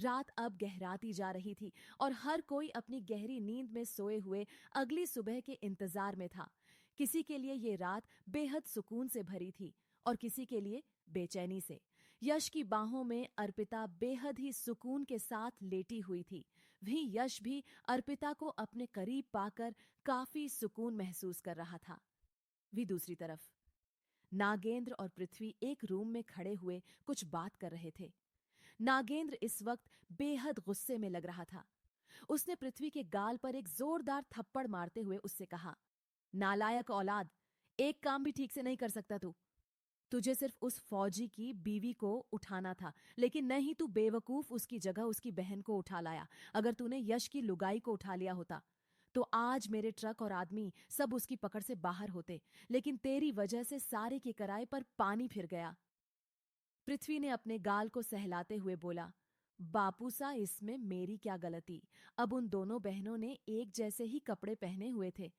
रात अब गहराती जा रही थी और हर कोई अपनी गहरी नींद में सोए हुए अगली सुबह के इंतजार में था। किसी के लिए ये रात बेहद सुकून से भरी थी और किसी के लिए बेचैनी से। यश की बाहों में अर्पिता बेहद ही सुकून के साथ लेटी हुई थी। वहीं यश भी अर्पिता को अपने करीब पाकर काफी सुकून महसूस कर रहा था। वहीं दूसरी तरफ नागेंद्र और पृथ्वी एक रूम में खड़े हुए कुछ बात कर रहे थे। नागेंद्र इस वक्त बेहद गुस्से में लग रहा था। उसने पृथ्वी के गाल पर एक जोरदार थप्पड़ मारते हुए उससे कहा, नालायक औलाद, एक काम भी ठीक से नहीं कर सकता तू। तुझे सिर्फ उस फौजी की बीवी को उठाना था, लेकिन नहीं, तू बेवकूफ उसकी जगह उसकी बहन को उठा लाया। अगर तूने यश की लुगाई को उठा लिया होता तो आज मेरे ट्रक और आदमी सब उसकी पकड़ से बाहर होते, लेकिन तेरी वजह से सारे के किराए पर पानी फिर गया। पृथ्वी ने अपने गाल को सहलाते हुए बोला, बापू सा, इसमें मेरी क्या गलती। अब उन दोनों बहनों ने एक जैसे ही कपड़े पहने हुए थे।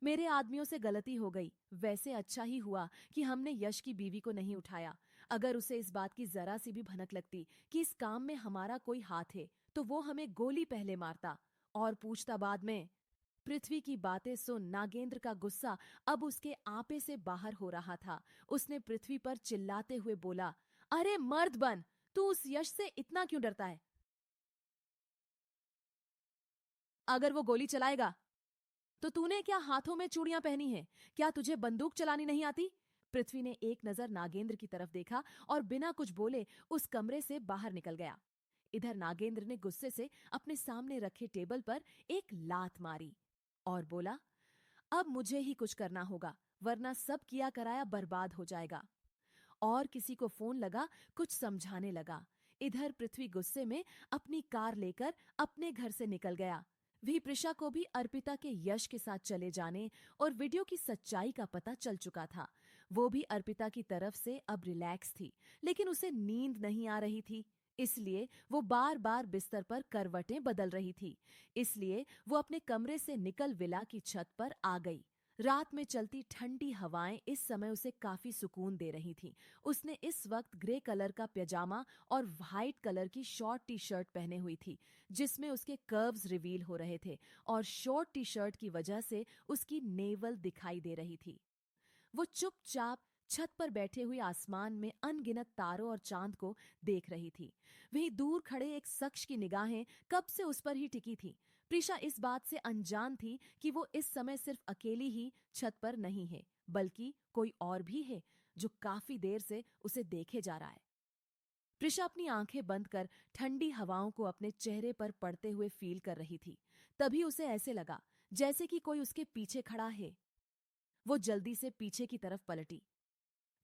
मेरे आदमियों से गलती हो गई। वैसे अच्छा ही हुआ कि हमने यश की बीवी को नहीं उठाया। अगर उसे इस बात की जरा सी भी भनक लगती कि इस काम में हमारा कोई हाथ है तो वो हमें गोली पहले मारता और पूछता बाद में। पृथ्वी की बातें सुन नागेंद्र का गुस्सा अब उसके आपे से बाहर हो रहा था। उसने पृथ्वी पर चिल्लाते हुए बोला, अरे मर्द बन, तू उस यश से इतना क्यों डरता है? अगर वो गोली चलाएगा तो तूने क्या हाथों में चूड़ियां पहनी हैं? क्या तुझे बंदूक चलानी नहीं आती? पृथ्वी ने एक नजर नागेंद्र की तरफ देखा और बिना कुछ बोले उस कमरे से बाहर निकल गया। इधर नागेंद्र ने गुस्से से अपने सामने रखे टेबल पर एक लात मारी और बोला, अब मुझे ही कुछ करना होगा, वरना सब किया कराया बर्बाद हो जाएगा। और किसी को फोन लगा, कुछ समझाने लगा। इधर पृथ्वी गुस्से में अपनी कार लेकर अपने घर से निकल गया। वही प्रिशा को भी अर्पिता के यश के साथ चले जाने और वीडियो की सच्चाई का पता चल चुका था। वो भी अर्पिता की तरफ से अब रिलैक्स थी, लेकिन उसे नींद नहीं आ रही थी। इसलिए वो बार बार बिस्तर पर करवटें बदल रही थी। इसलिए वो अपने कमरे से निकल विला की छत पर आ गई। रात में चलती ठंडी हवाएं इस समय उसे काफी सुकून दे रही थीं। उसने इस वक्त ग्रे कलर का पैजामा और वाइट कलर की शॉर्ट टी शर्ट पहने हुई थी, जिसमें उसके कर्व्स रिवील हो रहे थे और शॉर्ट टी शर्ट की वजह से उसकी नेवल दिखाई दे रही थी। वो चुपचाप छत पर बैठे हुए आसमान में अनगिनत तारों और चांद को देख रही थी। वहीं दूर खड़े एक शख्स की निगाहें कब से उस पर ही टिकी थी। प्रिशा इस बात से अनजान थी कि वो इस समय सिर्फ अकेली ही छत पर नहीं है, बल्कि कोई और भी है जो काफी देर से उसे देखे जा रहा है। प्रिशा अपनी आंखें बंद कर ठंडी हवाओं को अपने चेहरे पर पड़ते हुए फील कर रही थी। तभी उसे ऐसे लगा जैसे कि कोई उसके पीछे खड़ा है। वो जल्दी से पीछे की तरफ पलटी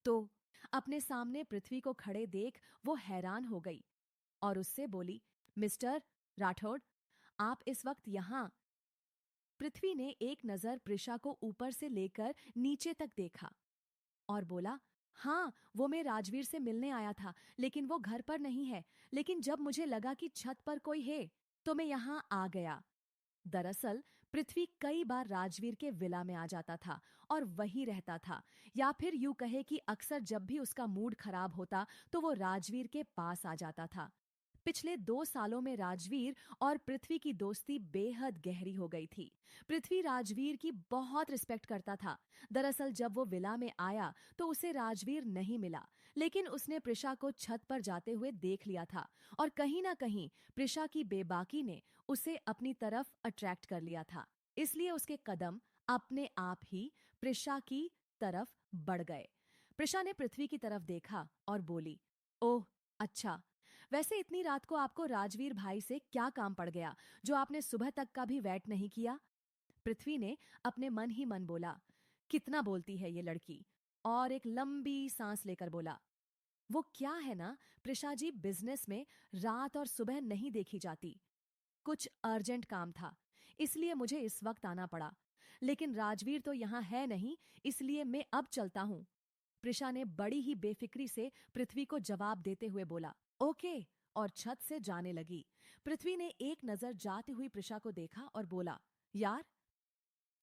तो अपने सामने पृथ्वी को खड़े देख वो हैरान हो गई और उससे बोली, मिस्टर राठौड़, आप इस वक्त यहां? पृथ्वी ने एक नजर प्रिशा को ऊपर से लेकर नीचे तक देखा और बोला, हाँ, वो मैं राजवीर से मिलने आया था, लेकिन वो घर पर नहीं है। लेकिन जब मुझे लगा कि छत पर कोई है तो मैं यहां आ गया। दरअसल पृथ्वी कई बार राजवीर के विला में आ जाता था और वहीं रहता था, या फिर यूं कहे कि अक्सर जब भी उसका मूड खराब होता तो वो राजवीर के पास आ जाता था। पिछले 2 सालों में राजवीर और पृथ्वी की दोस्ती बेहद गहरी हो गई थी। पृथ्वी राजवीर की बहुत रिस्पेक्ट करता था। दरअसल जब वो विला में आया तो उसे राजवीर नहीं मिला, लेकिन उसने प्रिशा को छत पर जाते हुए देख लिया था और कहीं ना कहीं प्रिशा की बेबाकी ने उसे अपनी तरफ अट्रैक्ट कर लिया था। इसलिए उसके कदम अपने आप ही प्रिशा की तरफ बढ़ गए। प्रिशा ने पृथ्वी की तरफ देखा और बोली, ओह अच्छा, वैसे इतनी रात को आपको राजवीर भाई से क्या काम पड़ गया जो आपने सुबह तक का भी वेट नहीं किया? पृथ्वी ने अपने मन ही मन बोला, कितना बोलती है ये लड़की, और एक लंबी सांस लेकर बोला, वो क्या है ना प्रिशा जी, बिजनेस में रात और सुबह नहीं देखी जाती। कुछ अर्जेंट काम था, इसलिए मुझे इस वक्त आना पड़ा। लेकिन राजवीर तो यहाँ है नहीं, इसलिए मैं अब चलता हूं। प्रिशा ने बड़ी ही बेफिक्री से पृथ्वी को जवाब देते हुए बोला, ओके, और छत से जाने लगी। पृथ्वी ने एक नजर जाती हुई प्रिशा को देखा और बोला, यार,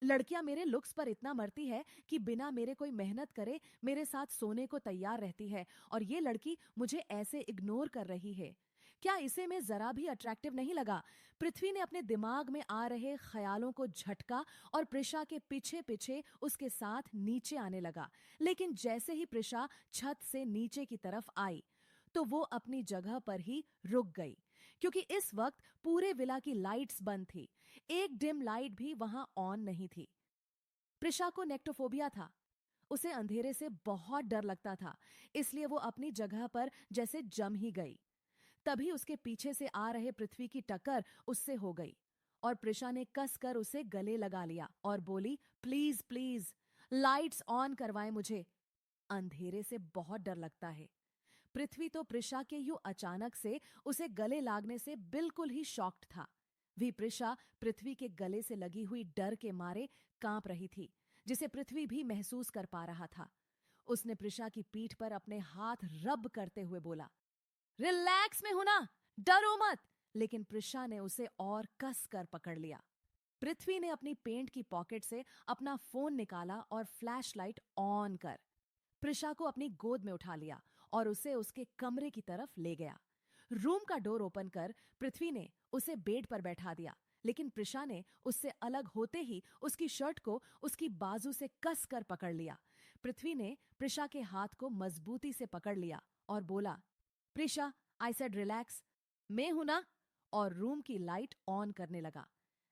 लड़कियां मेरे लुक्स पर इतना मरती है कि बिना मेरे कोई मेहनत करे मेरे साथ सोने को तैयार रहती है, और ये लड़की मुझे ऐसे इग्नोर कर रही है। क्या इसे में जरा भी अट्रैक्टिव नहीं लगा? पृथ्वी ने अपने दिमाग में आ रहे ख्यालों को झटका और प्रिशा के पीछे पीछे उसके साथ नीचे आने लगा। लेकिन जैसे ही प्रिशा छत से नीचे की तरफ आई तो वो अपनी जगह पर ही रुक गई, क्योंकि इस वक्त पूरे विला की लाइट्स बंद थी। एक डिम लाइट भी वहां ऑन नहीं थी। प्रिशा को नेक्टोफोबिया था। उसे अंधेरे से बहुत डर लगता था, इसलिए वो अपनी जगह पर जैसे जम ही गई। तभी उसके पीछे से आ रहे पृथ्वी की टक्कर उससे हो गई और प्रिशा ने कसकर उसे गले लगा लिया और बोली, प्लीज प्लीज लाइट्स ऑन करवाएं मुझे, अंधेरे से बहुत डर लगता है। पृथ्वी तो प्रिशा के यूं अचानक से उसे गले लागने से बिल्कुल ही शॉक्ड था। भी प्रिशा पृथ्वी के गले से लगी हुई डर के मारे कांप रही थी, जिसे पृथ्वी भी महसूस कर पा रहा था। उसने प्रिशा की पीठ पर अपने हाथ रब करते हुए बोला, रिलैक्स में हो ना, डरो मत। लेकिन प्रिशा ने उसे और कस कर पकड़ लिया। पृथ्वी ने अपनी पेंट की पॉकेट से अपना फोन निकाला और फ्लैशलाइट ऑन कर प्रिशा को अपनी गोद में उठा लिया और उसे उसके कमरे की तरफ ले गया। रूम का डोर ओपन कर पृथ्वी ने उसे बेड पर बैठा दिया, लेकिन प्रिशा ने उससे अलग होते ही उसकी शर्ट को उसकी बाजू से कस कर पकड़ लिया। पृथ्वी ने प्रिशा के हाथ को मजबूती से पकड़ लिया और बोला, प्रिशा, आई सेड रिलैक्स, मैं हूं ना, और रूम की लाइट ऑन करने लगा।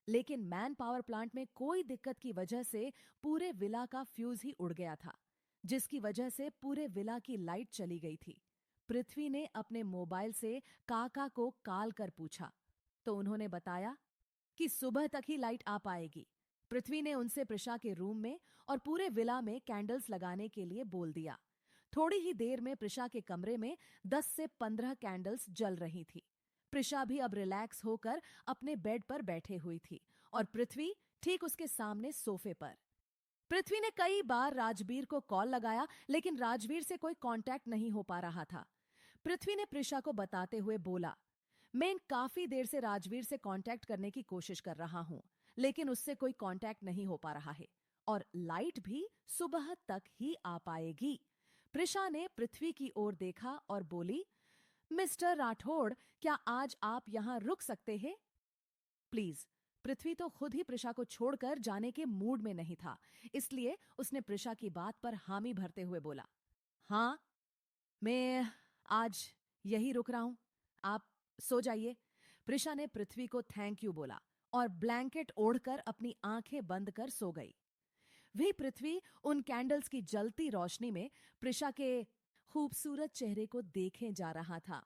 लेकिन मैन पावर प्लांट में कोई दिक्कत की वजह से पूरे विला का फ्यूज ही उड़ गया था, जिसकी वजह से पूरे विला की लाइट चली गई थी। पृथ्वी ने अपने मोबाइल से काका को कॉल कर पूछा तो उन्होंने बताया कि सुबह तक ही लाइट आ पाएगी। पृथ्वी ने उनसे प्रिशा के रूम में और पूरे विला में कैंडल्स लगाने के लिए बोल दिया। थोड़ी ही देर में प्रिशा के कमरे में 10 से 15 कैंडल्स जल रही थी। प्रिशा भी अब रिलैक्स होकर अपने बेड पर बैठे हुई थी और पृथ्वी ठीक उसके सामने सोफे पर। पृथ्वी ने कई बार राजवीर को कॉल लगाया, लेकिन राजवीर से कोई कांटेक्ट नहीं हो पा रहा था। पृथ्वी ने प्रिशा को बताते हुए बोला, मैं काफी देर से राजवीर से कांटेक्ट करने की कोशिश कर रहा हूं, लेकिन उससे कोई कांटेक्ट नहीं हो पा रहा है और लाइट भी सुबह तक ही आ पाएगी। प्रिशा ने पृथ्वी की ओर देखा और बोली, मिस्टर राठौड़, क्या आज आप यहां रुक सकते हैं? प्लीज। पृथ्वी तो खुद ही प्रिशा को छोड़कर जाने के मूड में नहीं था, इसलिए उसने प्रिशा की बात पर हामी भरते हुए बोला, हाँ, मैं आज यही रुक रहा हूं, आप सो जाइए। प्रिशा ने पृथ्वी को थैंक यू बोला और ब्लैंकेट ओढ़कर अपनी आंखें बंद कर सो गई। वही पृथ्वी उन कैंडल्स की जलती रोशनी में प्रिशा के खूबसूरत चेहरे को देखे जा रहा था।